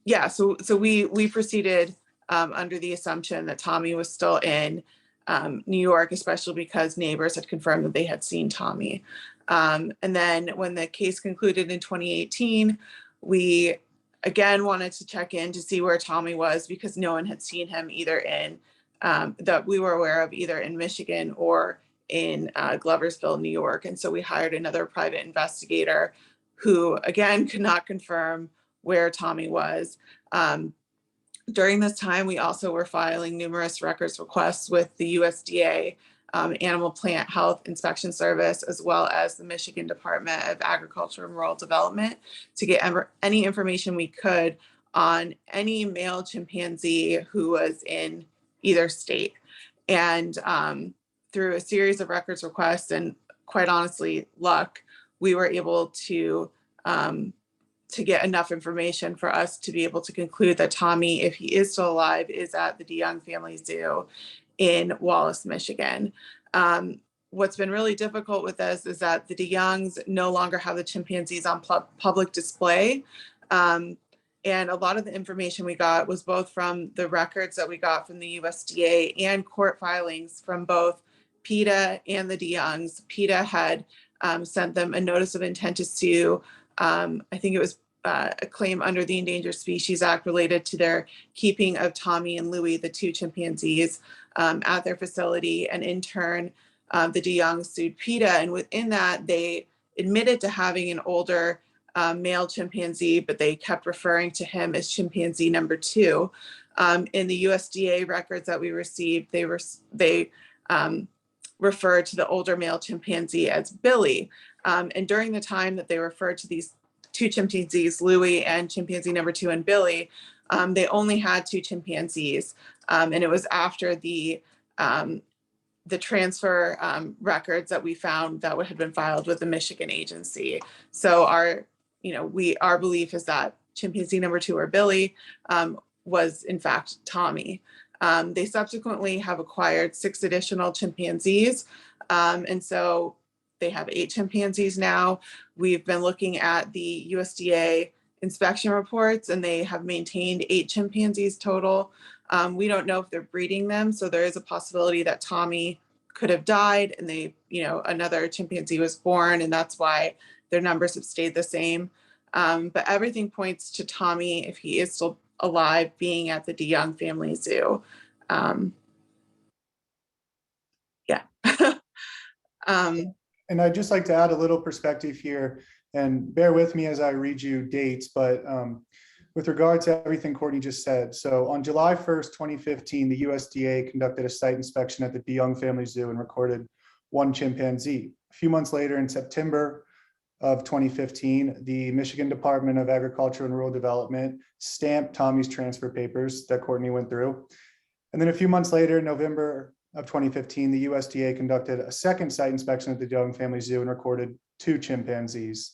Yeah, so we proceeded under the assumption that Tommy was still in New York, especially because neighbors had confirmed that they had seen Tommy. And then when the case concluded in 2018, we again wanted to check in to see where Tommy was, because no one had seen him either in that we were aware of, either in Michigan or in Gloversville, New York. And so we hired another private investigator who again could not confirm where Tommy was. During this time, we also were filing numerous records requests with the USDA, Animal Plant Health Inspection Service, as well as the Michigan Department of Agriculture and Rural Development, to get any information we could on any male chimpanzee who was in either state. And through a series of records requests and, quite honestly, luck, we were able to get enough information for us to be able to conclude that Tommy, if he is still alive, is at the DeYoung Family Zoo in Wallace, Michigan. What's been really difficult with this is that the DeYoungs no longer have the chimpanzees on public display. And a lot of the information we got was both from the records that we got from the USDA and court filings from both PETA and the DeYoungs. PETA had sent them a notice of intent to sue. I think it was a claim under the Endangered Species Act related to their keeping of Tommy and Louie, the two chimpanzees, at their facility. And in turn, the DeYoungs sued PETA. And within that, they admitted to having an older male chimpanzee, but they kept referring to him as chimpanzee number 2. In the USDA records that we received, they referred to the older male chimpanzee as Billy. And during the time that they referred to these two chimpanzees, Louie and chimpanzee number 2 and Billy, they only had 2 chimpanzees. And it was after the transfer records that we found that had been filed with the Michigan agency. So our belief is that chimpanzee number 2, or Billy, was in fact Tommy. They subsequently have acquired 6 additional chimpanzees. And so they have 8 chimpanzees now. We've been looking at the USDA inspection reports, and they have maintained 8 chimpanzees total. We don't know if they're breeding them, so there is a possibility that Tommy could have died and another chimpanzee was born, and that's why their numbers have stayed the same. But everything points to Tommy, if he is still alive, being at the DeYoung Family Zoo. Yeah. And I'd just like to add a little perspective here, and bear with me as I read you dates, but with regard to everything Courtney just said. So on July 1st, 2015, the USDA conducted a site inspection at the DeYoung Family Zoo and recorded 1 chimpanzee. A few months later, in September of 2015, the Michigan Department of Agriculture and Rural Development stamped Tommy's transfer papers that Courtney went through. And then a few months later, in November of 2015, the USDA conducted a second site inspection at the DeYoung Family Zoo and recorded 2 chimpanzees.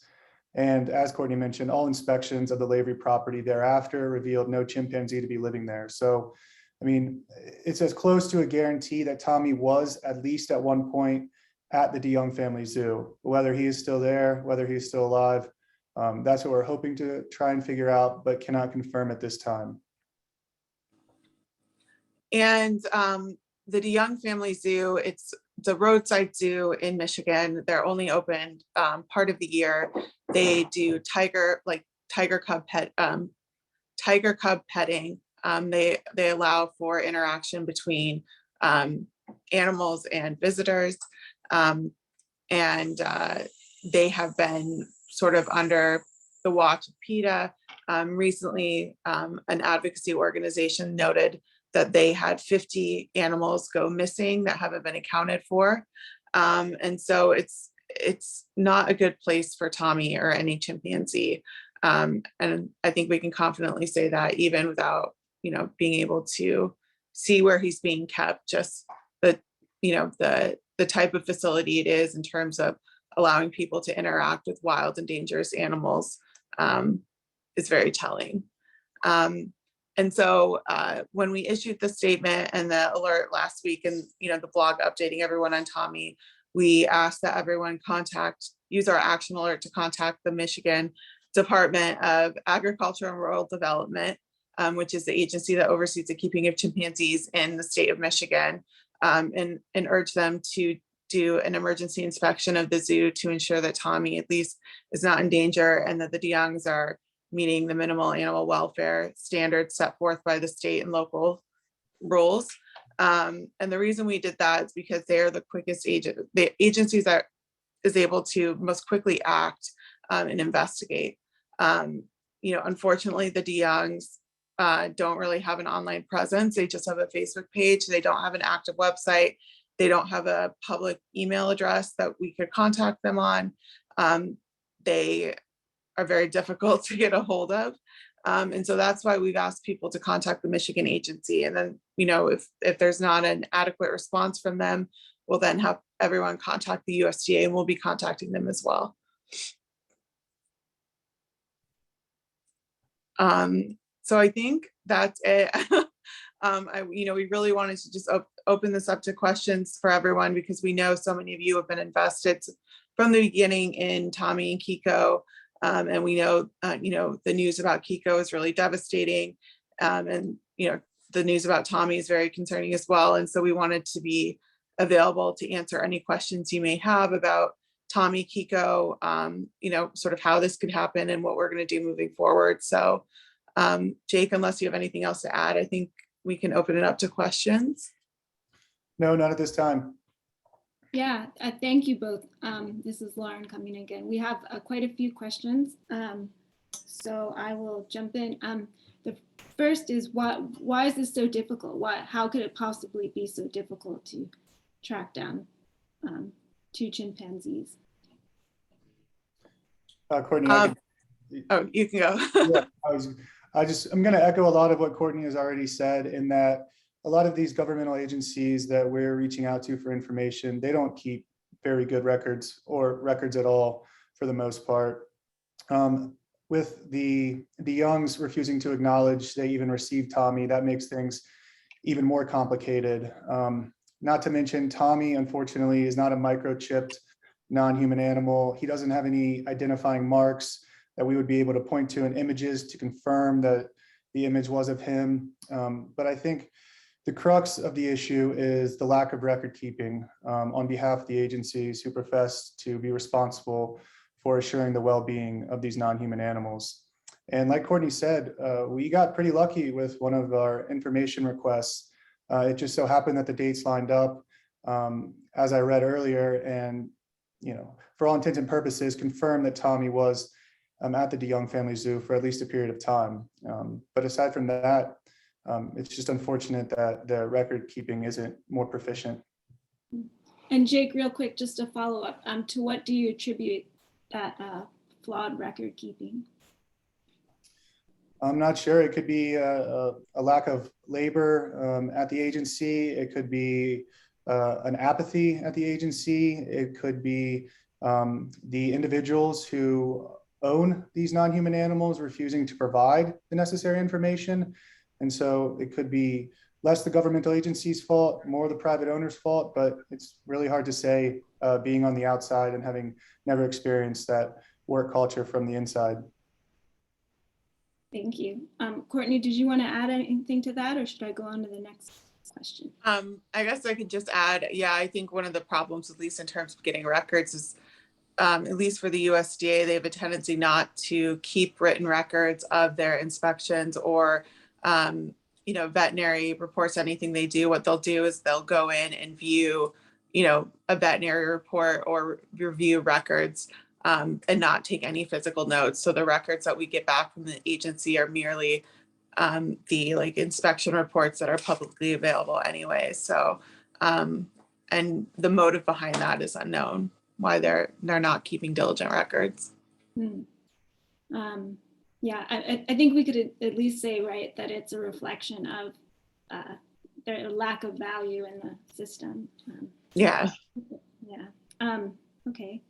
And as Courtney mentioned, all inspections of the Lavery property thereafter revealed no chimpanzee to be living there. So, I mean, it's as close to a guarantee that Tommy was, at least at one point, at the DeYoung Family Zoo. Whether he is still there, whether he's still alive, that's what we're hoping to try and figure out, but cannot confirm at this time. And the DeYoung Family Zoo, it's the roadside zoo in Michigan. They're only open part of the year. They do tiger cub petting. They allow for interaction between animals and visitors. And they have been sort of under the watch of PETA. Recently, an advocacy organization noted that they had 50 animals go missing that haven't been accounted for. And so it's not a good place for Tommy or any chimpanzee. And I think we can confidently say that, even without, being able to see where he's being kept, just the type of facility it is in terms of allowing people to interact with wild and dangerous animals is very telling. And so when we issued the statement and the alert last week, and the blog updating everyone on Tommy, we asked that everyone contact use our action alert to contact the Michigan Department of Agriculture and Rural Development, which is the agency that oversees the keeping of chimpanzees in the state of Michigan, and urge them to do an emergency inspection of the zoo to ensure that Tommy at least is not in danger and that the DeYoungs are meeting the minimal animal welfare standards set forth by the state and local rules. And the reason we did that is because they are the quickest the agencies that is able to most quickly act and investigate. Unfortunately, the DeYoungs don't really have an online presence. They just have a Facebook page. They don't have an active website. They don't have a public email address that we could contact them on. They are very difficult to get a hold of. And so that's why we've asked people to contact the Michigan agency. And then, if there's not an adequate response from them, we'll then have everyone contact the USDA, and we'll be contacting them as well. So I think that's it. We really wanted to just open this up to questions for everyone, because we know so many of you have been invested from the beginning in Tommy and Kiko. And we know, the news about Kiko is really devastating. And the news about Tommy is very concerning as well. And so we wanted to be available to answer any questions you may have about Tommy, Kiko, sort of how this could happen and what we're going to do moving forward. So Jake, unless you have anything else to add, I think we can open it up to questions. No, not at this time. Yeah, thank you both. This is Lauren coming again. We have quite a few questions, so I will jump in. The first is, why is this so difficult? How could it possibly be so difficult to track down two chimpanzees? Courtney. You can go. Yeah, I'm going to echo a lot of what Courtney has already said, in that a lot of these governmental agencies that we're reaching out to for information, they don't keep very good records, or records at all for the most part. With the DeYoungs refusing to acknowledge they even received Tommy, that makes things even more complicated. Not to mention, Tommy, unfortunately, is not a microchipped non-human animal. He doesn't have any identifying marks that we would be able to point to in images to confirm that the image was of him. But I think the crux of the issue is the lack of record keeping on behalf of the agencies who profess to be responsible for assuring the well-being of these non-human animals. And like Courtney said, we got pretty lucky with one of our information requests. It just so happened that the dates lined up, as I read earlier, and for all intents and purposes, confirmed that Tommy was at the DeYoung Family Zoo for at least a period of time. But aside from that, it's just unfortunate that the record keeping isn't more proficient. And Jake, real quick, just to follow up, to what do you attribute that flawed record keeping? I'm not sure. It could be a lack of labor at the agency. It could be an apathy at the agency. It could be the individuals who own these non-human animals refusing to provide the necessary information. And so it could be less the governmental agency's fault, more the private owner's fault, but it's really hard to say, being on the outside and having never experienced that work culture from the inside. Thank you. Courtney, did you want to add anything to that, or should I go on to the next question? I guess I could just add, I think one of the problems, at least in terms of getting records, is at least for the USDA, they have a tendency not to keep written records of their inspections or veterinary reports. Anything they do, what they'll do is they'll go in and view a veterinary report or review records and not take any physical notes. So the records that we get back from the agency are merely the inspection reports that are publicly available anyway. So and the motive behind that is unknown, why they're not keeping diligent records. Yeah, I think we could at least say, right, that it's a reflection of their lack of value in the system. Yeah. Okay,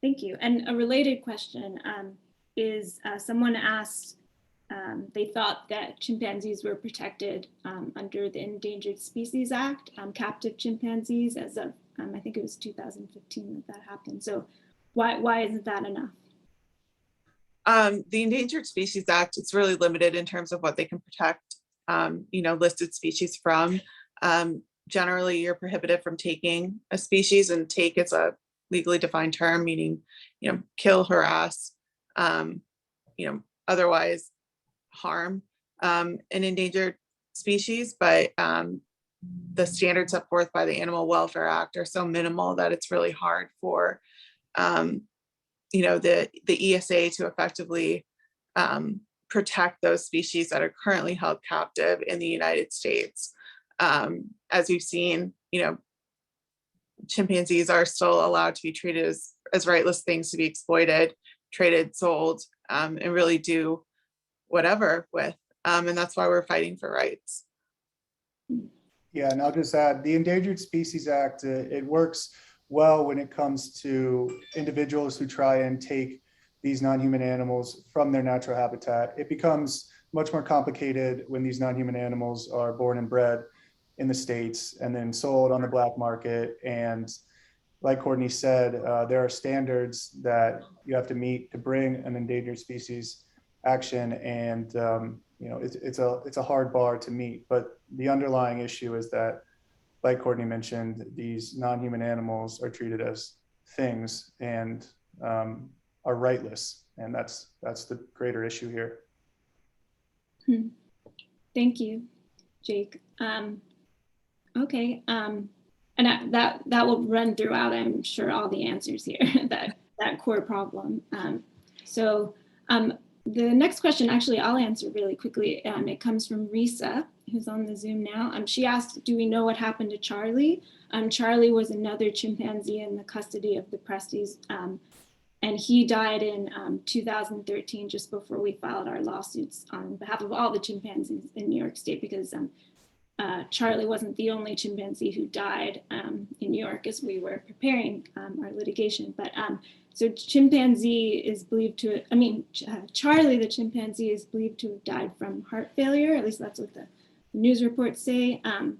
thank you. And a related question is someone asked, they thought that chimpanzees were protected under the Endangered Species Act, captive chimpanzees, as of I think it was 2015 that happened. So Why isn't that enough? The Endangered Species Act, it's really limited in terms of what they can protect, listed species from. Generally, you're prohibited from taking a species, and take is a legally defined term, meaning, kill, harass, otherwise harm an endangered species. But the standards set forth by the Animal Welfare Act are so minimal that it's really hard for the ESA to effectively protect those species that are currently held captive in the United States. As we've seen, chimpanzees are still allowed to be treated as rightless things to be exploited, traded, sold, and really do whatever with. And that's why we're fighting for rights. Yeah, and I'll just add, the Endangered Species Act, it works well when it comes to individuals who try and take these non-human animals from their natural habitat. It becomes much more complicated when these non-human animals are born and bred in the States and then sold on the black market. And like Courtney said, there are standards that you have to meet to bring an endangered species action. And it's a hard bar to meet. But the underlying issue is that, like Courtney mentioned, these non-human animals are treated as things and are rightless. And that's the greater issue here. Thank you, Jake. Okay, and that will run throughout, I'm sure, all the answers here, that core problem. The next question, actually, I'll answer really quickly. It comes from Risa, who's on the Zoom now. She asked, do we know what happened to Charlie? Charlie was another chimpanzee in the custody of the Presties, and he died in 2013, just before we filed our lawsuits on behalf of all the chimpanzees in New York State, because Charlie wasn't the only chimpanzee who died in New York as we were preparing our litigation. But so chimpanzee is believed to, Charlie the chimpanzee is believed to have died from heart failure. At least that's what the news reports say. I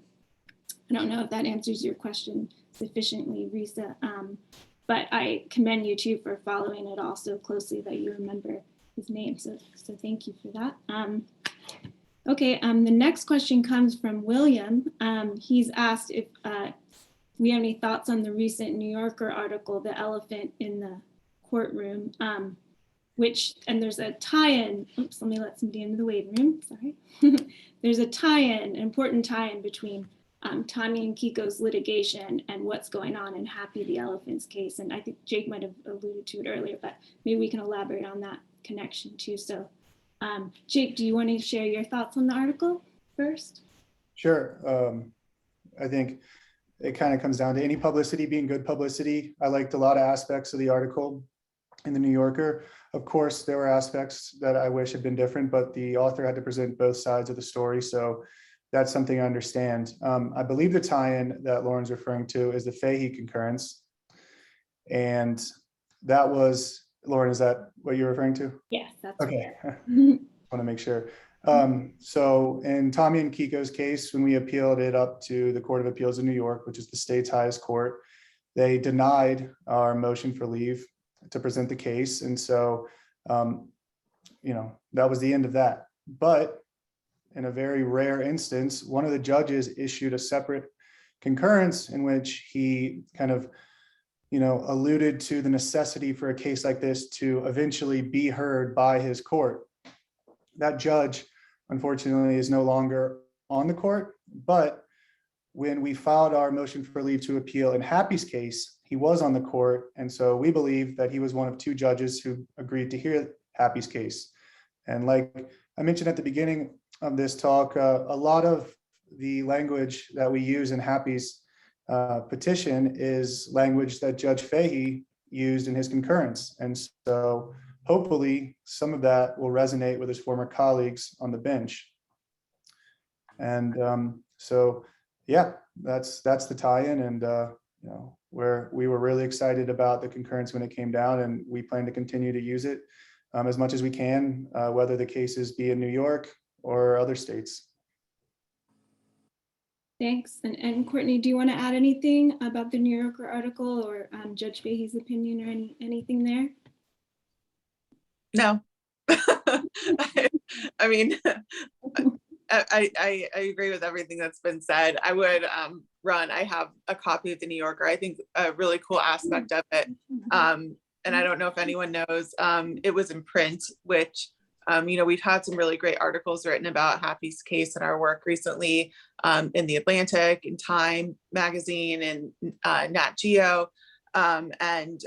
don't know if that answers your question sufficiently, Risa, but I commend you too for following it all so closely that you remember his name. So thank you for that. Okay, the next question comes from William. He's asked if we have any thoughts on the recent New Yorker article, The Elephant in the Courtroom, and there's a tie-in. Oops, let me let somebody into the waiting room, sorry. There's a tie-in, an important tie-in between Tommy and Kiko's litigation and what's going on in Happy the Elephant's case. And I think Jake might have alluded to it earlier, but maybe we can elaborate on that connection too. So Jake, do you want to share your thoughts on the article first? Sure. I think it kind of comes down to any publicity being good publicity. I liked a lot of aspects of the article in the New Yorker. Of course, there were aspects that I wish had been different, but the author had to present both sides of the story. So that's something I understand. I believe the tie-in that Lauren's referring to is the Fahey concurrence. And that was, Lauren, is that what you're referring to? Yes, that's okay. Right. Want to make sure. So in Tommy and Kiko's case, when we appealed it up to the Court of Appeals in New York, which is the state's highest court, they denied our motion for leave to present the case. And so, that was the end of that. But in a very rare instance, one of the judges issued a separate concurrence in which he kind of, alluded to the necessity for a case like this to eventually be heard by his court. That judge, unfortunately, is no longer on the court, but when we filed our motion for leave to appeal in Happy's case, he was on the court. And so we believe that he was one of two judges who agreed to hear Happy's case. And like I mentioned at the beginning of this talk, a lot of the language that we use in Happy's petition is language that Judge Fahey used in his concurrence. And so hopefully some of that will resonate with his former colleagues on the bench. And yeah, that's the tie-in. And we were really excited about the concurrence when it came down, and we plan to continue to use it as much as we can, whether the cases be in New York or other states. Thanks. And Courtney, do you want to add anything about the New Yorker article or Judge Fahey's opinion or anything there? No. I mean, I agree with everything that's been said. I would I have a copy of the New Yorker. I think a really cool aspect of it, and I don't know if anyone knows, it was in print, which, we've had some really great articles written about Happy's case in our work recently, in the Atlantic, in Time magazine, and Nat Geo, and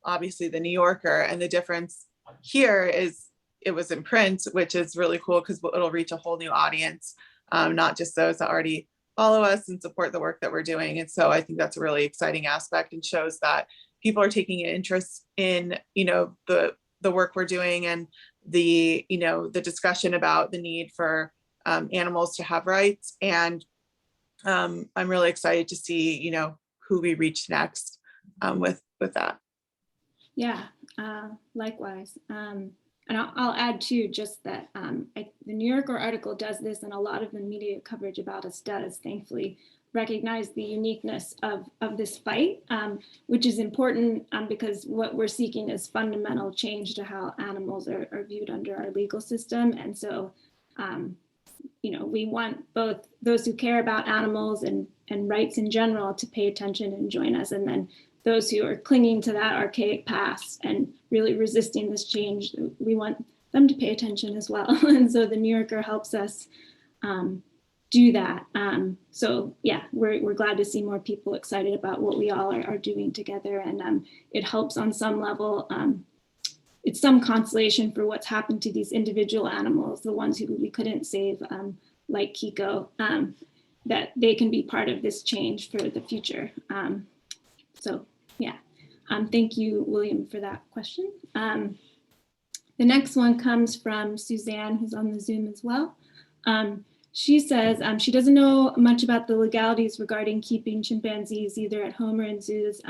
obviously the New Yorker. And the difference here is it was in print, which is really cool because it'll reach a whole new audience, not just those that already follow us and support the work that we're doing. And so I think that's a really exciting aspect and shows that people are taking an interest in, the work we're doing, and the discussion about the need for animals to have rights. And I'm really excited to see, who we reach next with that. Yeah, likewise. And I'll add too, just that the New Yorker article does this, and a lot of the media coverage about us does, thankfully, recognize the uniqueness of this fight, which is important because what we're seeking is fundamental change to how animals are viewed under our legal system. And so, we want both those who care about animals and rights in general to pay attention and join us, and then those who are clinging to that archaic past and really resisting this change, we want them to pay attention as well. And so the New Yorker helps us do that. So yeah, we're glad to see more people excited about what we all are doing together. And it helps on some level. It's some consolation for what's happened to these individual animals, the ones who we couldn't save, like Kiko, that they can be part of this change for the future. So yeah, thank you, William, for that question. The next one comes from Suzanne, who's on the Zoom as well. She says she doesn't know much about the legalities regarding keeping chimpanzees either at home or in zoos,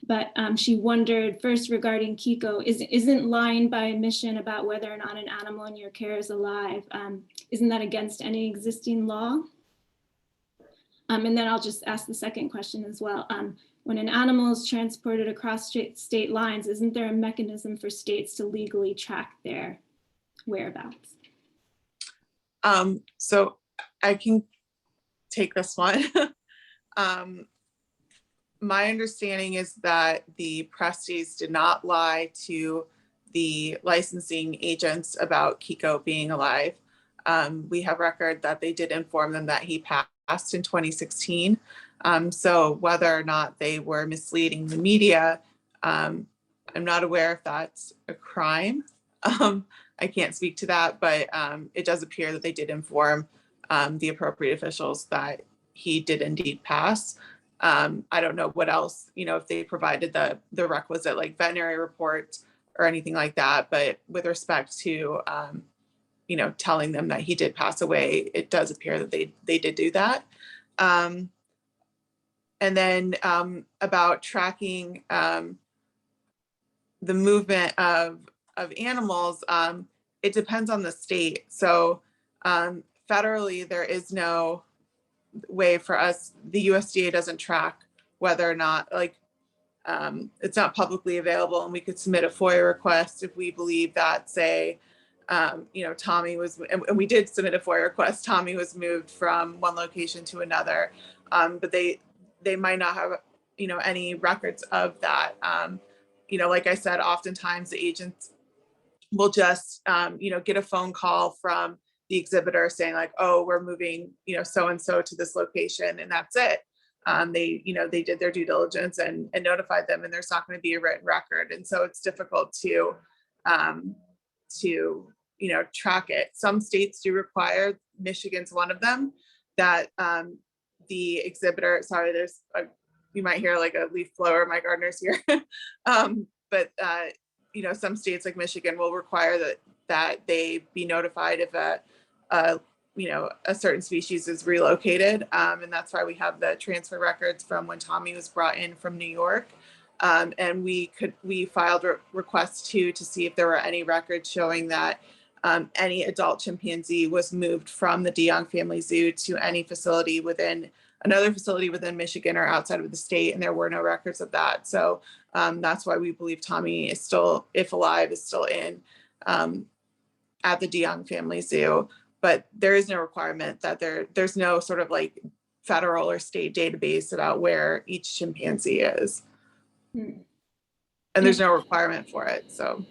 but she wondered first regarding Kiko, isn't lying by omission about whether or not an animal in your care is alive, isn't that against any existing law? And then I'll just ask the second question as well. When an animal is transported across state lines, isn't there a mechanism for states to legally track their whereabouts? So I can take this one. My understanding is that the Presties did not lie to the licensing agents about Kiko being alive. We have record that they did inform them that he passed in 2016. So whether or not they were misleading the media, I'm not aware if that's a crime. I can't speak to that, but it does appear that they did inform the appropriate officials that he did indeed pass. I don't know what else, if they provided the requisite like veterinary reports or anything like that, but with respect to, telling them that he did pass away, it does appear that they did do that. And then about tracking the movement of animals, it depends on the state. So federally, there is no way for us, the USDA doesn't track whether or not, it's not publicly available, and we could submit a FOIA request if we believe that, say, Tommy was, and we did submit a FOIA request, Tommy was moved from one location to another, but they might not have, any records of that. Like I said, oftentimes the agents will just, get a phone call from the exhibitor saying like, oh, we're moving, so-and-so to this location, and that's it. They did their due diligence and notified them, and there's not going to be a written record. And so it's difficult to track it. Some states do require, Michigan's one of them, that the exhibitor, sorry, you might hear like a leaf blower, my gardener's here. But some states like Michigan will require that they be notified if a certain species is relocated. And that's why we have the transfer records from when Tommy was brought in from New York. And we filed requests to see if there were any records showing that any adult chimpanzee was moved from the DeYoung Family Zoo to any facility within another facility within Michigan or outside of the state, and there were no records of that. So that's why we believe Tommy is still, if alive, is still in at the DeYoung Family Zoo. But there is no requirement that there's no sort of like federal or state database about where each chimpanzee is. And there's no requirement for it, so.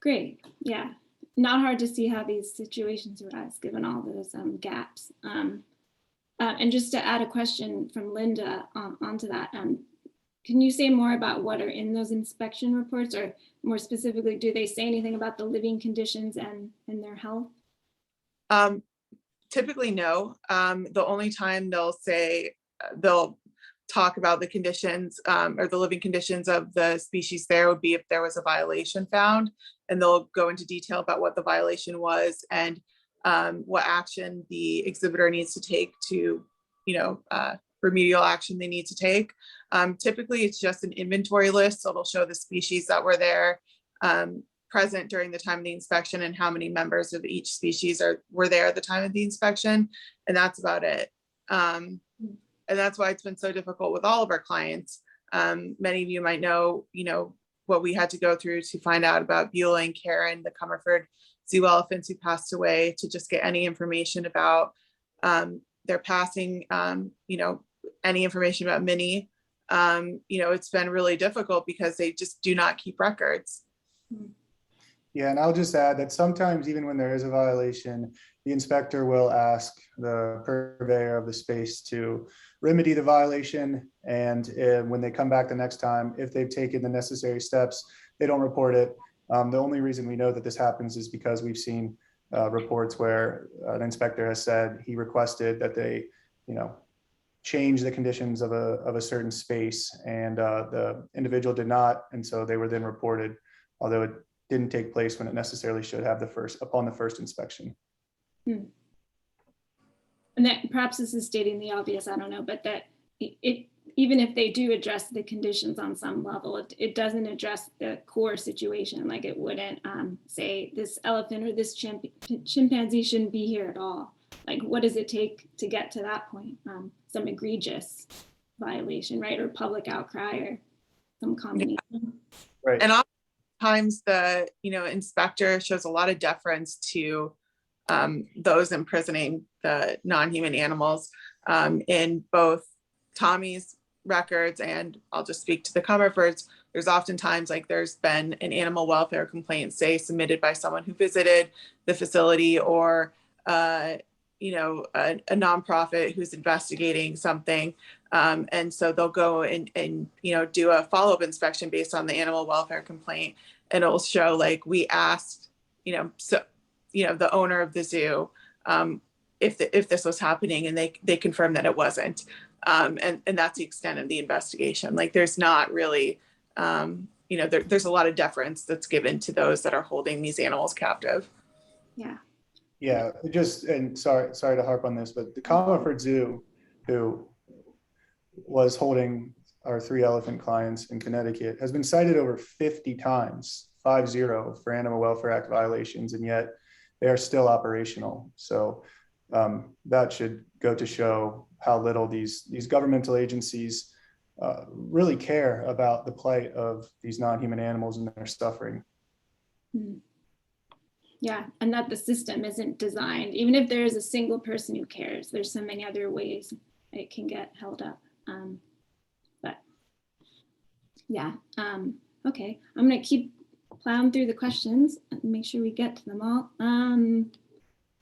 Great, yeah. Not hard to see how these situations arise given all those gaps. And just to add a question from Linda onto that, can you say more about what are in those inspection reports, or more specifically, do they say anything about the living conditions and their health? Typically, no. The only time they'll talk about the conditions or the living conditions of the species there would be if there was a violation found, and they'll go into detail about what the violation was and what action the exhibitor needs to take to, remedial action they need to take. Typically, it's just an inventory list, so it'll show the species that were there present during the time of the inspection and how many members of each species were there at the time of the inspection, and that's about it. And that's why it's been so difficult with all of our clients. Many of you might know, what we had to go through to find out about Beulah and Karen, the Comerford Zoo elephants who passed away, to just get any information about their passing, any information about Minnie. It's been really difficult because they just do not keep records. Yeah, and I'll just add that sometimes even when there is a violation, the inspector will ask the purveyor of the space to remedy the violation. And when they come back the next time, if they've taken the necessary steps, they don't report it. The only reason we know that this happens is because we've seen reports where an inspector has said he requested that they, change the conditions of a certain space, and the individual did not, and so they were then reported, although it didn't take place when it necessarily should have upon the first inspection. And that perhaps this is stating the obvious, I don't know, but that even if they do address the conditions on some level, it doesn't address the core situation. Like it wouldn't say this elephant or this chimpanzee shouldn't be here at all. Like, what does it take to get to that point? Some egregious violation, right? Or public outcry, or some combination. Right. And oftentimes the inspector shows a lot of deference to those imprisoning the non-human animals. In both Tommy's records, and I'll just speak to the Comerfords, there's oftentimes like there's been an animal welfare complaint, say submitted by someone who visited the facility, or a nonprofit who's investigating something. And so they'll go and do a follow-up inspection based on the animal welfare complaint, and it'll show like we asked, the owner of the zoo if this was happening, and they confirmed that it wasn't. And that's the extent of the investigation. Like there's not really, there's a lot of deference that's given to those that are holding these animals captive. Yeah. Yeah, and sorry to harp on this, but the Comerford Zoo, who was holding our 3 elephant clients in Connecticut, has been cited over 50 times, 50, for Animal Welfare Act violations, and yet they are still operational. So that should go to show how little these governmental agencies really care about the plight of these non-human animals and their suffering. Yeah, and that the system isn't designed, even if there is a single person who cares, there's so many other ways it can get held up. But yeah, okay, I'm gonna keep plowing through the questions and make sure we get to them all.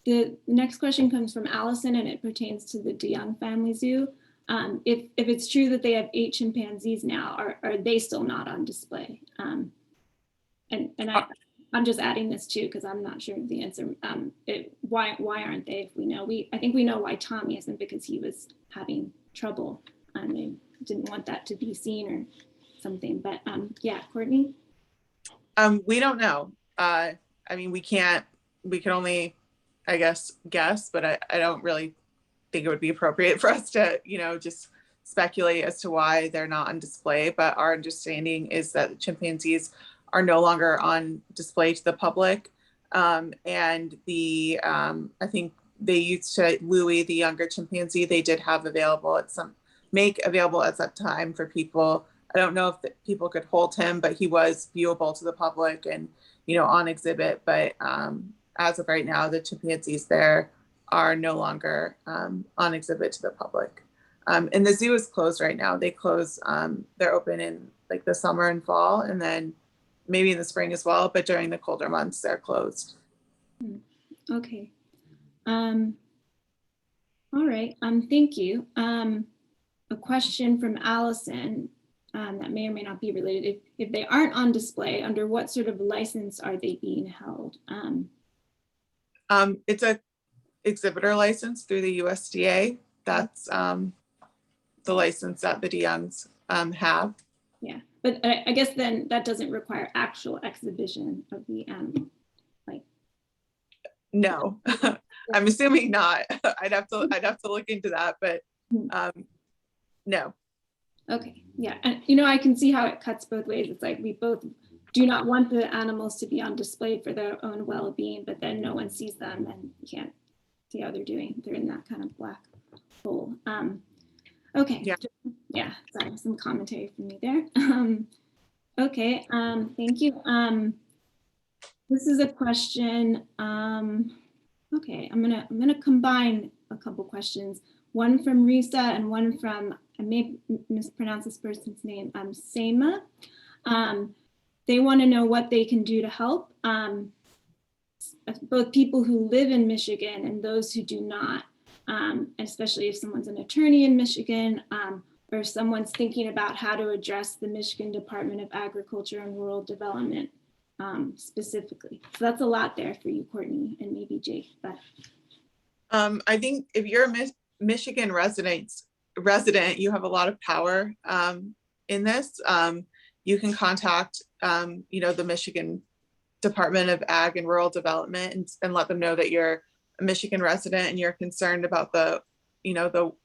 The next question comes from Allison, and it pertains to the DeYoung Family Zoo. If it's true that they have 8 chimpanzees now, are they still not on display? I'm just adding this too, because I'm not sure of the answer. Why aren't they? If we know, I think we know why Tommy isn't, because he was having trouble and they didn't want that to be seen or something. But yeah, Courtney. We don't know. I mean, we can only, I guess, but I don't really think it would be appropriate for us to, just speculate as to why they're not on display. But our understanding is that the chimpanzees are no longer on display to the public. And the, I think they used to, Louis, the younger chimpanzee, they did have available at make available at that time for people. I don't know if people could hold him, but he was viewable to the public and, on exhibit. But as of right now, the chimpanzees there are no longer on exhibit to the public. And the zoo is closed right now. They close, they're open in like the summer and fall, and then maybe in the spring as well, but during the colder months, they're closed. Okay. All right, thank you. A question from Allison that may or may not be related. If they aren't on display, under what sort of license are they being held? It's a exhibitor license through the USDA. That's the license that the DeYoungs have. Yeah, but I guess then that doesn't require actual exhibition of the animal. No, I'm assuming not. I'd have to look into that, but no. Okay, yeah, and I can see how it cuts both ways. It's like we both do not want the animals to be on display for their own well-being, but then no one sees them and you can't see how they're doing. They're in that kind of black hole. Okay, yeah, sorry, some commentary from me there. Okay, thank you. This is a question. Okay, I'm gonna combine a couple questions. One from Risa and one from, I may mispronounce this person's name, Seema. They want to know what they can do to help both people who live in Michigan and those who do not, especially if someone's an attorney in Michigan or if someone's thinking about how to address the Michigan Department of Agriculture and Rural Development specifically. So that's a lot there for you, Courtney, and maybe Jake. But I think if you're a Michigan resident, you have a lot of power in this. You can contact, the Michigan Department of Ag and Rural Development and let them know that you're a Michigan resident and you're concerned about the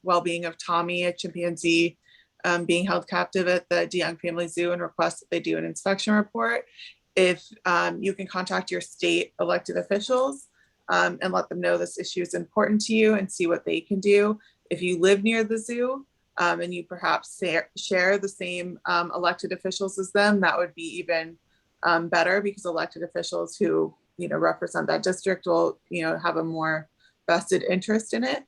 well-being of Tommy, a chimpanzee, being held captive at the DeYoung Family Zoo, and request that they do an inspection report. If you can contact your state elected officials and let them know this issue is important to you and see what they can do. If you live near the zoo and you perhaps share the same elected officials as them, that would be even better, because elected officials who represent that district will have a more vested interest in it.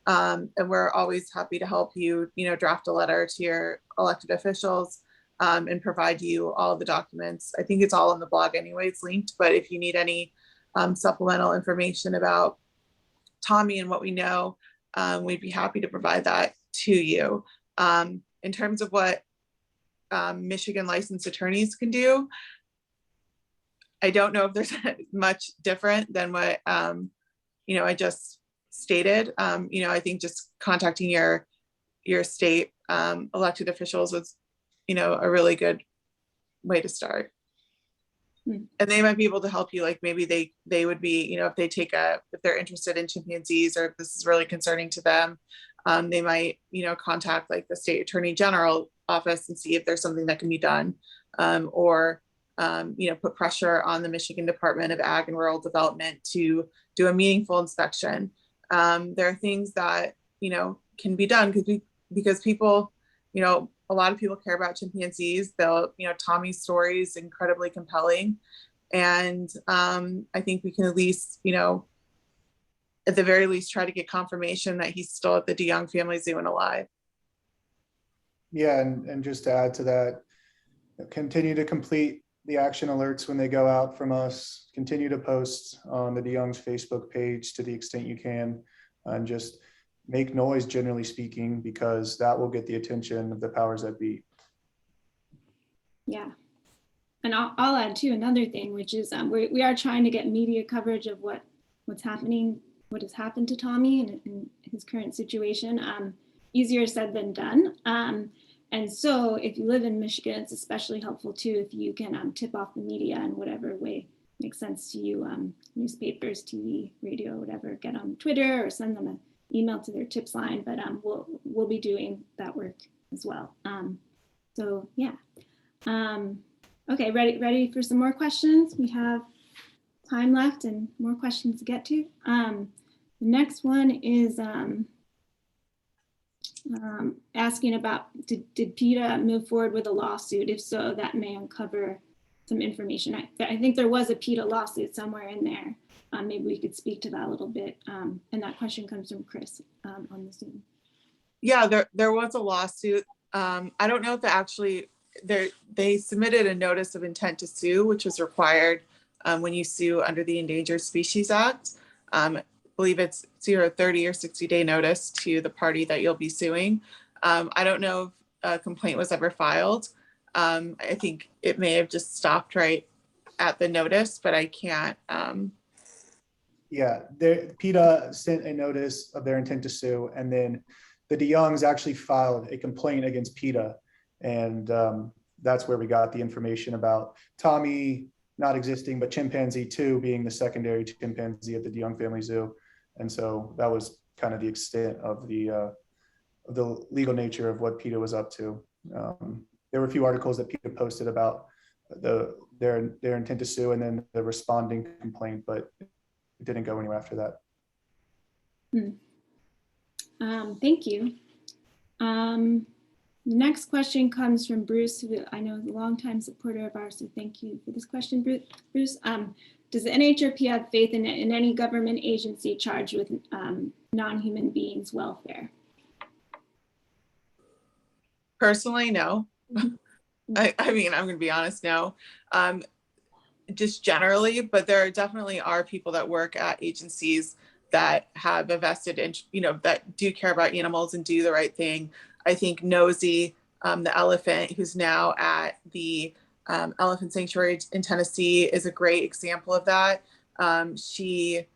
And we're always happy to help you draft a letter to your elected officials and provide you all of the documents. I think it's all on the blog anyway, it's linked, but if you need any supplemental information about Tommy and what we know, we'd be happy to provide that to you. In terms of what Michigan licensed attorneys can do, I don't know if there's much different than what I just stated. I think just contacting your state elected officials was a really good way to start. And they might be able to help you, like maybe they would be, if they're interested in chimpanzees, or if this is really concerning to them, they might, contact like the state attorney general office and see if there's something that can be done, or put pressure on the Michigan Department of Ag and Rural Development to do a meaningful inspection. There are things that, can be done because people, a lot of people care about chimpanzees. Tommy's story is incredibly compelling. And I think we can at least, at the very least, try to get confirmation that he's still at the DeYoung Family Zoo and alive. Yeah, and just to add to that, continue to complete the action alerts when they go out from us. Continue to post on the DeYoung's Facebook page to the extent you can, and just make noise, generally speaking, because that will get the attention of the powers that be. Yeah, and I'll add too another thing, which is we are trying to get media coverage of what's happening, what has happened to Tommy and his current situation. Easier said than done. And so if you live in Michigan, it's especially helpful too if you can tip off the media in whatever way makes sense to you, newspapers, TV, radio, whatever, get on Twitter or send them an email to their tips line, but we'll be doing that work as well. So yeah. Okay, ready for some more questions? We have time left and more questions to get to. The next one is asking about, did PETA move forward with a lawsuit? If so, that may uncover some information. I think there was a PETA lawsuit somewhere in there. Maybe we could speak to that a little bit. And that question comes from Chris on the Zoom. Yeah, there was a lawsuit. I don't know if they submitted a notice of intent to sue, which was required when you sue under the Endangered Species Act. I believe it's either a 30 or 60-day notice to the party that you'll be suing. I don't know if a complaint was ever filed. I think it may have just stopped right at the notice, but I can't. Yeah, PETA sent a notice of their intent to sue, and then the DeYoungs actually filed a complaint against PETA, and that's where we got the information about Tommy not existing, but chimpanzee 2 being the secondary chimpanzee at the DeYoung Family Zoo. And so that was kind of the extent of the legal nature of what PETA was up to. There were a few articles that PETA posted about their intent to sue and then the responding complaint, but it didn't go anywhere after that. Thank you. The next question comes from Bruce, who I know is a longtime supporter of ours, so thank you for this question, Bruce. Does the NhRP have faith in any government agency charged with non-human beings' welfare? Personally, no. I mean, I'm going to be honest, no. Just generally, but there definitely are people that work at agencies that have a vested interest, that do care about animals and do the right thing. I think Nosy, the elephant, who's now at the elephant sanctuary in Tennessee, is a great example of that. She,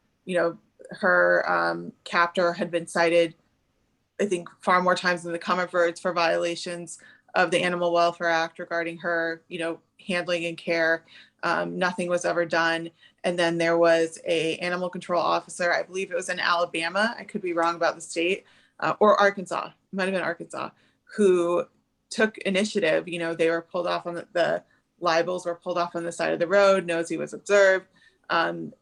her captor had been cited, I think, far more times than the common birds for violations of the Animal Welfare Act regarding her, handling and care. Nothing was ever done. And then there was a animal control officer, I believe it was in Alabama, I could be wrong about the state, or Arkansas, it might've been Arkansas, who took initiative. They were pulled off on the libels were pulled off on the side of the road. Nosy was observed,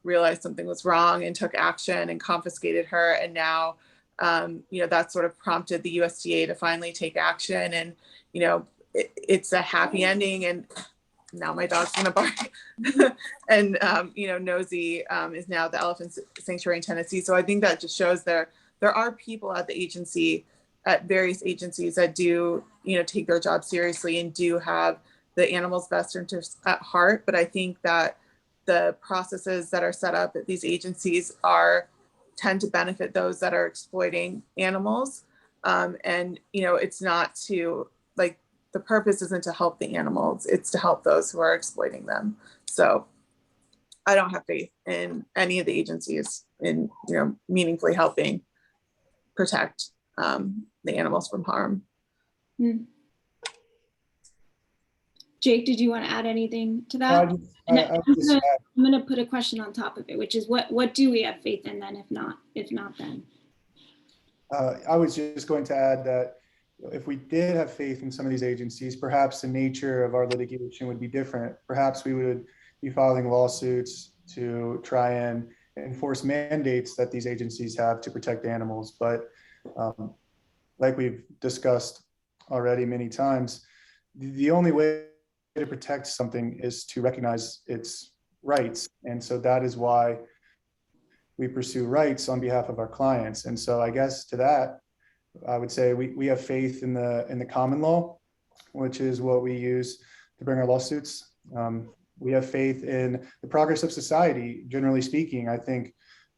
realized something was wrong and took action and confiscated her. And now, that sort of prompted the USDA to finally take action. And, it's a happy ending. And now my dog's gonna bark. And, Nosy is now the elephant sanctuary in Tennessee. So I think that just shows there are people at the agency, at various agencies, that do, take their job seriously and do have the animal's best interests at heart. But I think that the processes that are set up at these agencies tend to benefit those that are exploiting animals. And, it's not to, the purpose isn't to help the animals, it's to help those who are exploiting them. So I don't have faith in any of the agencies in, meaningfully helping protect the animals from harm. Jake, did you want to add anything to that? I'm going to put a question on top of it, which is what do we have faith in then? If not then? I was just going to add that if we did have faith in some of these agencies, perhaps the nature of our litigation would be different. Perhaps we would be filing lawsuits to try and enforce mandates that these agencies have to protect animals. But like we've discussed already many times, the only way to protect something is to recognize its rights. And so that is why we pursue rights on behalf of our clients. And so I guess to that, I would say we have faith in the common law, which is what we use to bring our lawsuits. We have faith in the progress of society, generally speaking. I think,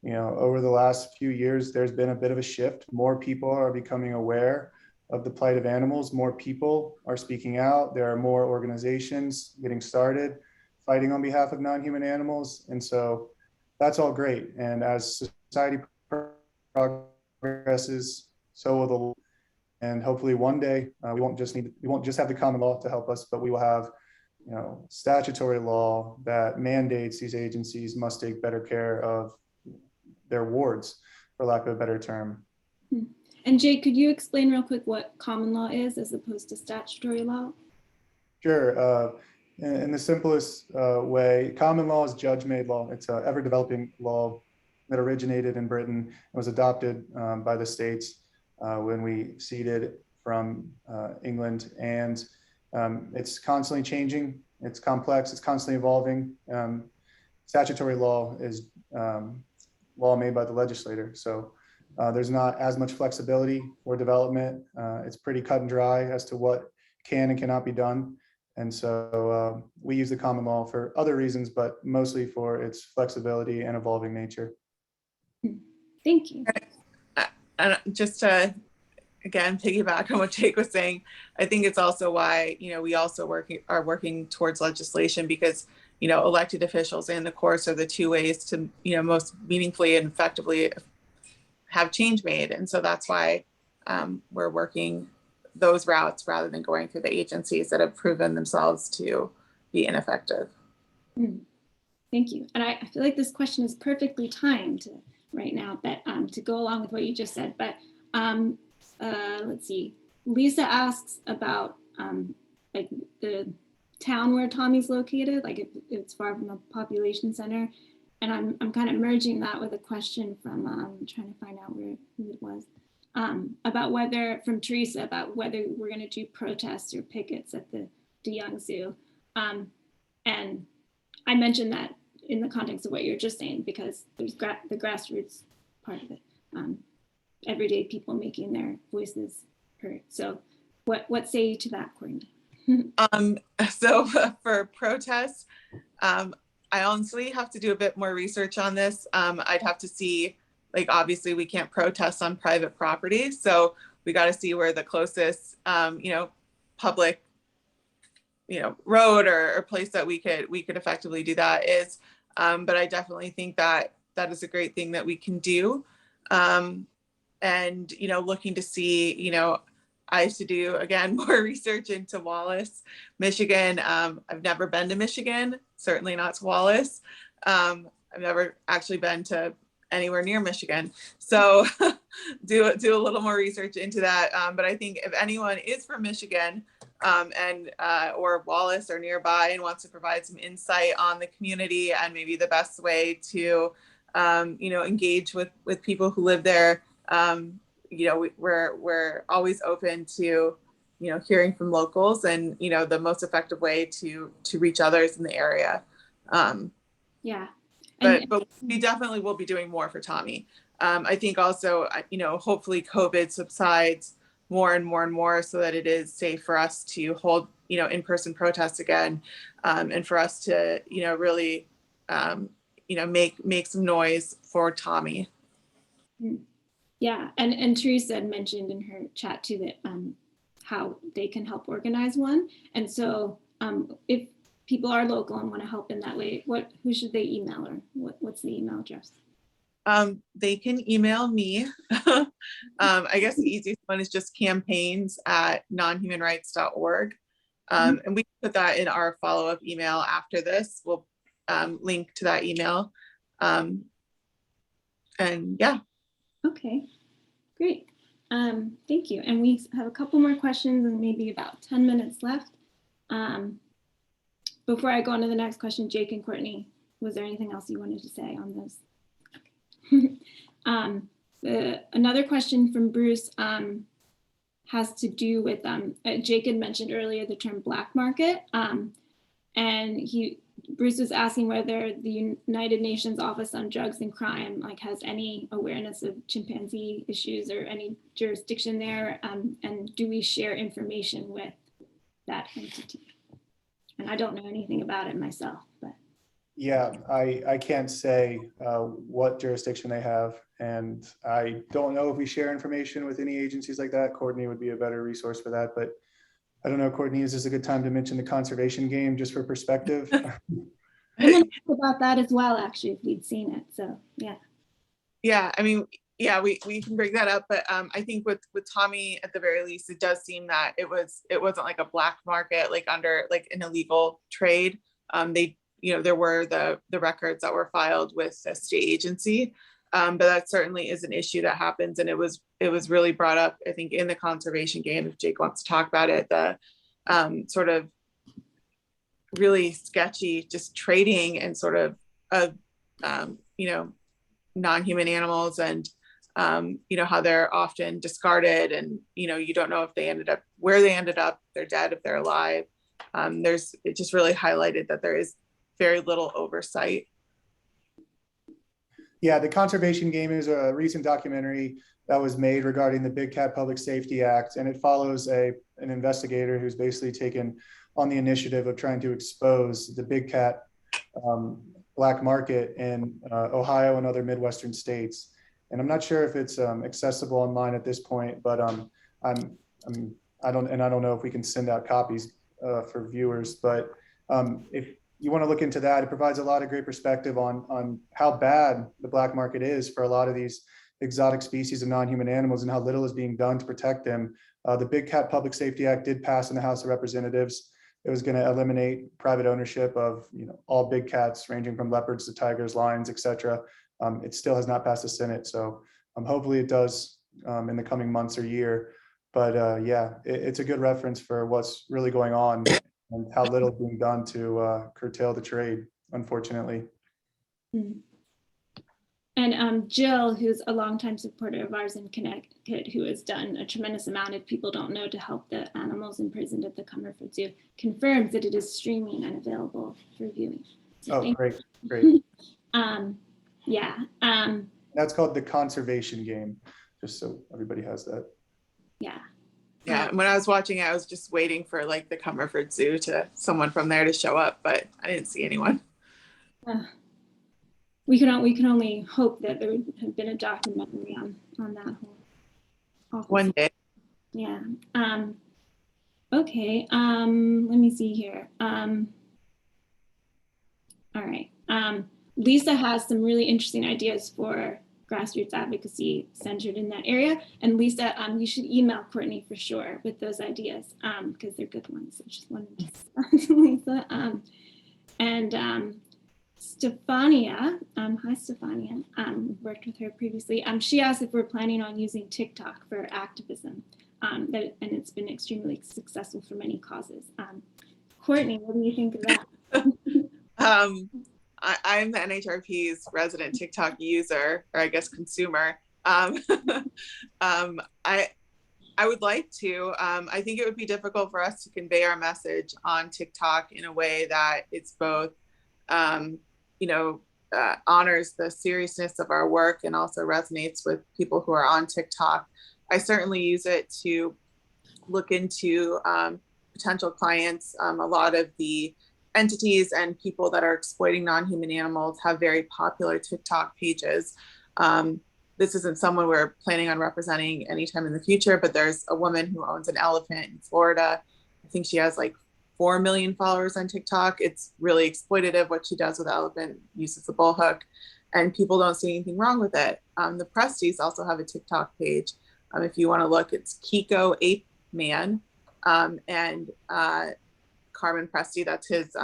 over the last few years, there's been a bit of a shift. More people are becoming aware of the plight of animals. More people are speaking out. There are more organizations getting started, fighting on behalf of non-human animals. And so that's all great. And as society progresses, so will the law. And hopefully one day we won't just have the common law to help us, but we will have statutory law that mandates these agencies must take better care of their wards, for lack of a better term. And Jake, could you explain real quick what common law is as opposed to statutory law? Sure. In the simplest way, common law is judge-made law. It's an ever-developing law that originated in Britain and was adopted by the states when we ceded from England. And it's constantly changing. It's complex. It's constantly evolving. Statutory law is law made by the legislator. So there's not as much flexibility or development. It's pretty cut and dry as to what can and cannot be done. And so we use the common law for other reasons, but mostly for its flexibility and evolving nature. Thank you. And just to, again, piggyback on what Jake was saying, I think it's also why, we also are working towards legislation, because, elected officials and the courts are the two ways to, most meaningfully and effectively have change made. And so that's why we're working those routes rather than going through the agencies that have proven themselves to be ineffective. Thank you. And I feel like this question is perfectly timed right now, but to go along with what you just said. But let's see. Lisa asks about like the town where Tommy's located, like if it's far from a population center. And I'm kind of merging that with a question from trying to find out who it was. About whether, from Teresa, about whether we're going to do protests or pickets at the DeYoung Zoo. And I mentioned that in the context of what you're just saying, because there's the grassroots part of it. Everyday people making their voices heard. So what say you to that, Courtney? So for protests, I honestly have to do a bit more research on this. I'd have to see, like, obviously we can't protest on private property. So we got to see where the closest, public, road or place that we could effectively do that is. But I definitely think that is a great thing that we can do. And, looking to see, I used to do, again, more research into Wallace, Michigan. I've never been to Michigan, certainly not to Wallace. I've never actually been to anywhere near Michigan. So do a little more research into that. But I think if anyone is from Michigan and or Wallace or nearby and wants to provide some insight on the community and maybe the best way to, engage with people who live there, we're always open to, hearing from locals and, the most effective way to reach others in the area. Yeah. But we definitely will be doing more for Tommy. I think also, hopefully COVID subsides more and more and more so that it is safe for us to hold, in-person protests again, and for us to, really, make some noise for Tommy. Yeah, and Teresa had mentioned in her chat too that how they can help organize one. And so if people are local and want to help in that way, who should they email, or what's the email address? They can email me. I guess the easiest one is just campaigns@nonhumanrights.org. And we can put that in our follow-up email after this. We'll link to that email. And yeah. Okay, great. Thank you. And we have a couple more questions and maybe about 10 minutes left. Before I go on to the next question, Jake and Courtney, was there anything else you wanted to say on this? Okay. Another question from Bruce has to do with, Jake had mentioned earlier the term black market. And Bruce was asking whether the United Nations Office on Drugs and Crime has any awareness of chimpanzee issues or any jurisdiction there, and do we share information with that entity? And I don't know anything about it myself, but. Yeah, I can't say what jurisdiction they have, and I don't know if we share information with any agencies like that. Courtney would be a better resource for that, but I don't know, Courtney, is this a good time to mention the conservation game just for perspective? I want to talk about that as well, actually, if we'd seen it. So yeah. Yeah, I mean, yeah, we can bring that up, but I think with Tommy, at the very least, it does seem that it wasn't like a black market, like under like an illegal trade. There were the records that were filed with a state agency, but that certainly is an issue that happens, and it was really brought up, I think, in the conservation game. If Jake wants to talk about it, the sort of really sketchy, just trading and sort of non-human animals, and how they're often discarded, and you don't know if they ended up where they ended up, they're dead, if they're alive. It just really highlighted that there is very little oversight. Yeah, the conservation game is a recent documentary that was made regarding the Big Cat Public Safety Act, and it follows an investigator who's basically taken on the initiative of trying to expose the big cat black market in Ohio and other Midwestern states. And I'm not sure if it's accessible online at this point, but I don't know if we can send out copies for viewers. But if you want to look into that, it provides a lot of great perspective on how bad the black market is for a lot of these exotic species of non-human animals and how little is being done to protect them. The Big Cat Public Safety Act did pass in the House of Representatives. It was going to eliminate private ownership of all big cats, ranging from leopards to tigers, lions, etc. It still has not passed the Senate, so hopefully it does in the coming months or year. But yeah, it's a good reference for what's really going on and how little is being done to curtail the trade, unfortunately. Mm. And Jill, who's a longtime supporter of ours in Connecticut, who has done a tremendous amount, if people don't know, to help the animals imprisoned at the Cumberford Zoo, confirms that it is streaming and available for viewing. So oh, great, great. Yeah. That's called the conservation game, just so everybody has that. Yeah. Yeah, when I was watching it, I was just waiting for like the Cumberford Zoo someone from there to show up, but I didn't see anyone. We can only hope that there would have been a documentary on that whole. One day. Yeah. Okay. Let me see here. All right. Lisa has some really interesting ideas for grassroots advocacy centered in that area. And Lisa, you should email Courtney for sure with those ideas because they're good ones. I just wanted to start, Lisa. And Stefania, hi Stefania, worked with her previously. She asked if we're planning on using TikTok for activism, and it's been extremely successful for many causes. Courtney, what do you think of that? I'm the NhRP's resident TikTok user, or I guess consumer. I would like to. I think it would be difficult for us to convey our message on TikTok in a way that it's both honors the seriousness of our work and also resonates with people who are on TikTok. I certainly use it to look into potential clients. A lot of the entities and people that are exploiting non-human animals have very popular TikTok pages. This isn't someone we're planning on representing anytime in the future, but there's a woman who owns an elephant in Florida. I think she has like 4 million followers on TikTok. It's really exploitative what she does with the elephant, uses the bull hook, and people don't see anything wrong with it. The Presties also have a TikTok page. If you want to look, it's Kiko Ape Man, and Carmen Presti, that's his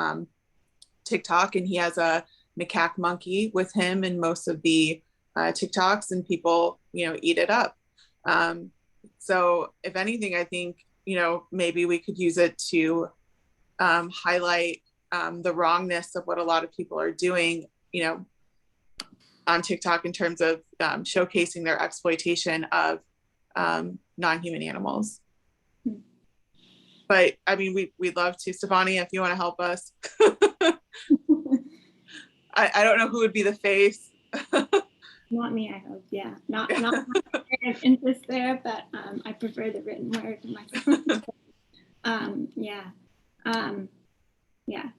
TikTok, and he has a macaque monkey with him in most of the TikToks, and people, eat it up. So if anything, I think, maybe we could use it to highlight the wrongness of what a lot of people are doing, on TikTok in terms of showcasing their exploitation of non-human animals. But I mean, we'd love to. Stefania, if you want to help us. I don't know who would be the face. Not me, I hope. Yeah, not interest there, but I prefer the written word myself. Yeah.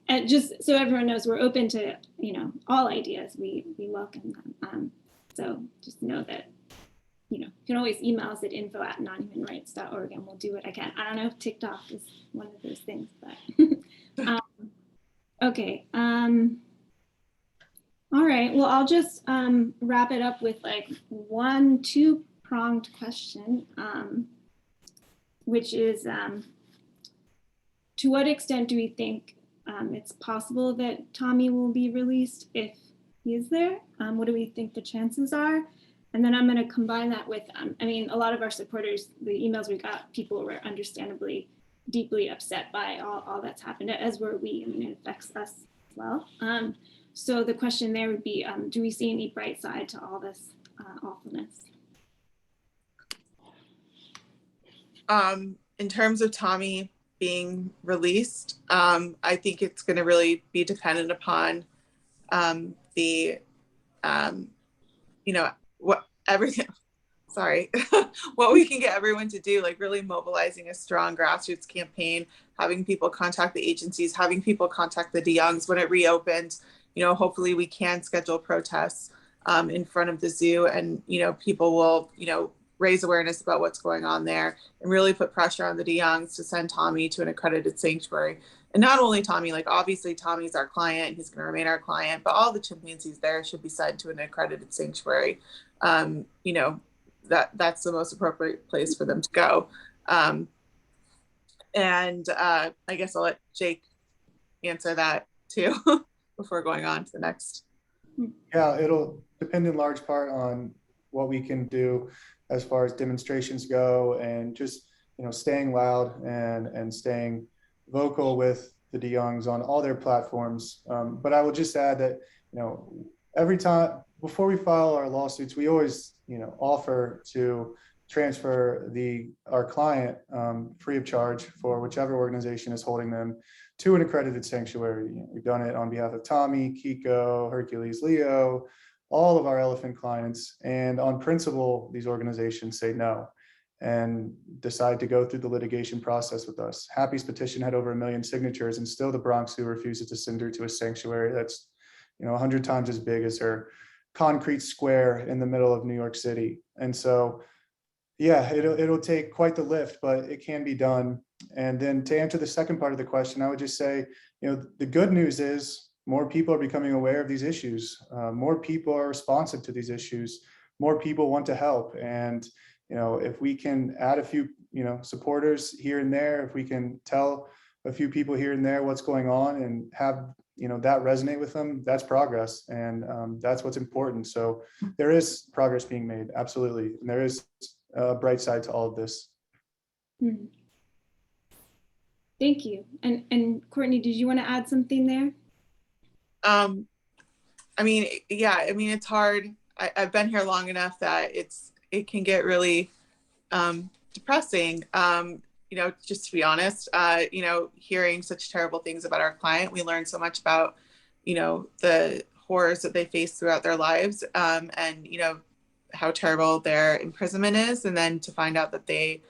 And just so everyone knows, we're open to all ideas. We welcome them. So just know that you can always email us at info@nonhumanrights.org and we'll do what I can. I don't know if TikTok is one of those things, but okay. All right. Well, I'll just wrap it up with like one two-pronged question, which is to what extent do we think it's possible that Tommy will be released if he is there? What do we think the chances are? And then I'm going to combine that with, a lot of our supporters, the emails we got, people were understandably deeply upset by all that's happened, as were we. I mean, it affects us as well. So the question there would be, do we see any bright side to all this awfulness? In terms of Tommy being released, I think it's going to really be dependent upon the, you know, what everything, sorry, what we can get everyone to do, like really mobilizing a strong grassroots campaign, having people contact the agencies, having people contact the DeYoungs when it reopens. You know, hopefully we can schedule protests in front of the zoo, and, you know, people will, you know, raise awareness about what's going on there and really put pressure on the DeYoungs to send Tommy to an accredited sanctuary. And not only Tommy, like obviously Tommy's our client, he's going to remain our client, but all the chimpanzees there should be sent to an accredited sanctuary. You know, that's the most appropriate place for them to go. And I guess I'll let Jake answer that too before going on to the next. Yeah, it'll depend in large part on what we can do as far as demonstrations go, and just, you know, staying loud and staying vocal with the DeYoungs on all their platforms. But I will just add that, you know, every time before we file our lawsuits, we always, you know, offer to transfer our client free of charge for whichever organization is holding them to an accredited sanctuary. You know, we've done it on behalf of Tommy, Kiko, Hercules, Leo, all of our elephant clients, and on principle, these organizations say no and decide to go through the litigation process with us. Happy's petition had over 1 million signatures, and still the Bronx Zoo refuses to send her to a sanctuary that's, you know, 100 times as big as her concrete square in the middle of New York City. And so, yeah, it'll take quite the lift, but it can be done. And then to answer the second part of the question, I would just say, you know, the good news is more people are becoming aware of these issues. More people are responsive to these issues. More people want to help. And, you know, if we can add a few, you know, supporters here and there, if we can tell a few people here and there what's going on and have, you know, that resonate with them, that's progress. And that's what's important. So there is progress being made. Absolutely. And there is a bright side to all of this. Thank you. And Courtney, did you want to add something there? I mean, yeah, I mean, it's hard. I've been here long enough that it can get really depressing. You know, just to be honest, you know, hearing such terrible things about our client, we learned so much about, you know, the horrors that they face throughout their lives, and, you know, how terrible their imprisonment is. And then to find out that they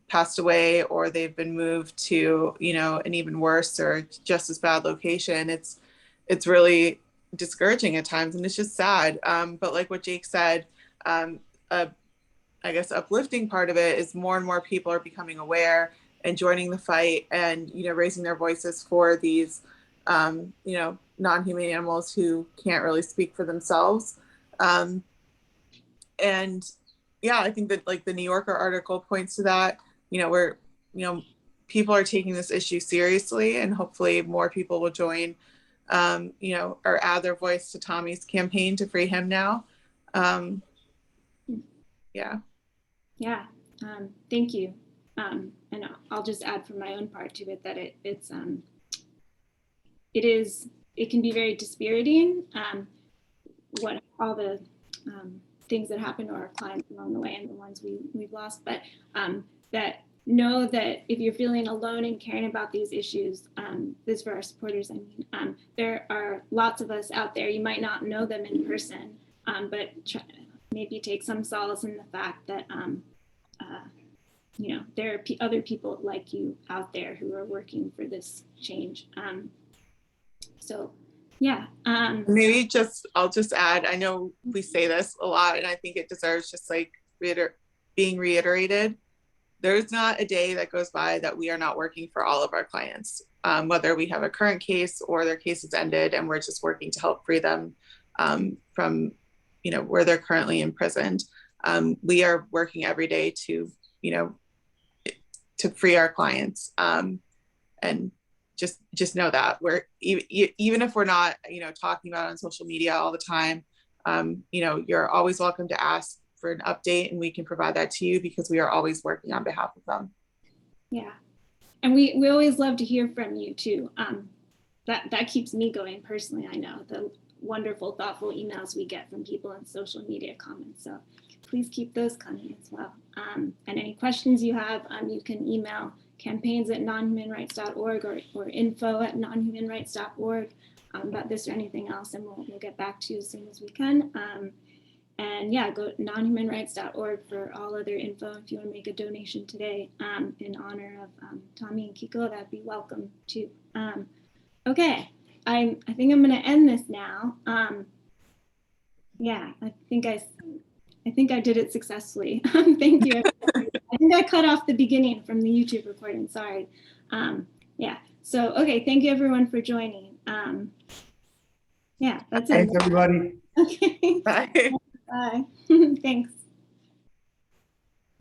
passed away or they've been moved to, you know, an even worse or just as bad location, it's really discouraging at times, and it's just sad. But like what Jake said, I guess uplifting part of it is more and more people are becoming aware and joining the fight, and, you know, raising their voices for these, you know, non-human animals who can't really speak for themselves. And yeah, I think that like the New Yorker article points to that, you know, where, you know, people are taking this issue seriously, and hopefully more people will join, you know, or add their voice to Tommy's campaign to free him now. Yeah. Yeah. Thank you. And I'll just add from my own part to it that it can be very dispiriting, what all the things that happen to our clients along the way and the ones we've lost, but that know that if you're feeling alone and caring about these issues, this for our supporters, I mean, there are lots of us out there. You might not know them in person, but maybe take some solace in the fact that, you know, there are other people like you out there who are working for this change. So, yeah. Maybe I'll just add, I know we say this a lot, and I think it deserves just like being reiterated. There's not a day that goes by that we are not working for all of our clients, whether we have a current case or their case is ended, and we're just working to help free them from, you know, where they're currently imprisoned. We are working every day to, you know, to free our clients, and just know that we're even if we're not, you know, talking about it on social media all the time, you know, you're always welcome to ask for an update, and we can provide that to you because we are always working on behalf of them. Yeah. And we always love to hear from you too. That keeps me going personally. I know the wonderful, thoughtful emails we get from people in social media comments. So please keep those coming as well. And any questions you have, you can email campaigns@nonhumanrights.org or info@nonhumanrights.org about this or anything else, and we'll get back to you as soon as we can. And yeah, go to nonhumanrights.org for all other info. If you want to make a donation today in honor of Tommy and Kiko, that'd be welcome too. Okay, I think I'm going to end this now. Yeah, I think I did it successfully. Thank you. I think I cut off the beginning from the YouTube recording. Sorry. Yeah. So okay, thank you everyone for joining. Yeah, that's it. Thanks, everybody. Okay. Bye. Bye. Thanks.